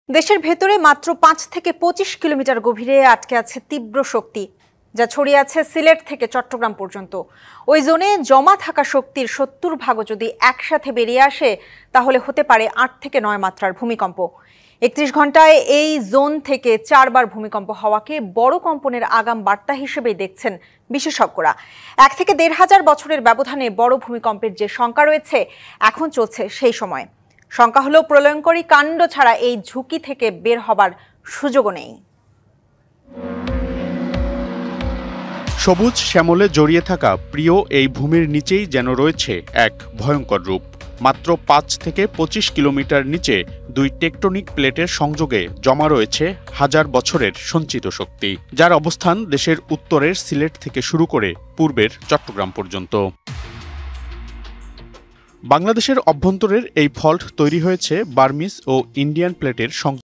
দেশের ভেতরে মাত্র ৫ থেকে ২৫ কিলোমিটার গভীরে আটকে আছে তীব্র শক্তি, যা ছড়িয়ে আছে সিলেট থেকে চট্টগ্রাম পর্যন্ত। ওই জোনে জমা থাকা শক্তির ৭০ ভাগও যদি একসাথে বেরিয়ে আসে, তাহলে হতে পারে ৮ থেকে ৯ মাত্রার ভূমিকম্প। ৩১ ঘন্টায় এই জোন থেকে ৪ বার ভূমিকম্প হওয়াকে বড় কম্পনের আগাম বার্তা হিসেবেই দেখছেন বিশেষজ্ঞরা। ১ থেকে ১৫০০ বছরের ব্যবধানে বড় ভূমিকম্পের যে শঙ্কা রয়েছে, এখন চলছে সেই সময়। শঙ্কা হলো প্রলয়ঙ্করী কাণ্ড ছাড়া এই ঝুঁকি থেকে বের হবার সুযোগও নেই। সবুজ শ্যামলে জড়িয়ে থাকা প্রিয় এই ভূমির নিচেই যেন রয়েছে এক ভয়ঙ্কর রূপ। মাত্র ৫ থেকে ২৫ কিলোমিটার নিচে দুই টেকটনিক প্লেটের সংযোগে জমা রয়েছে হাজার বছরের সঞ্চিত শক্তি, যার অবস্থান দেশের উত্তরের সিলেট থেকে শুরু করে পূর্বের চট্টগ্রাম পর্যন্ত। বাংলাদেশের অভ্যন্তরের এই ফল্ট তৈরি হয়েছে বার্মিজ ও ইন্ডিয়ান প্লেটের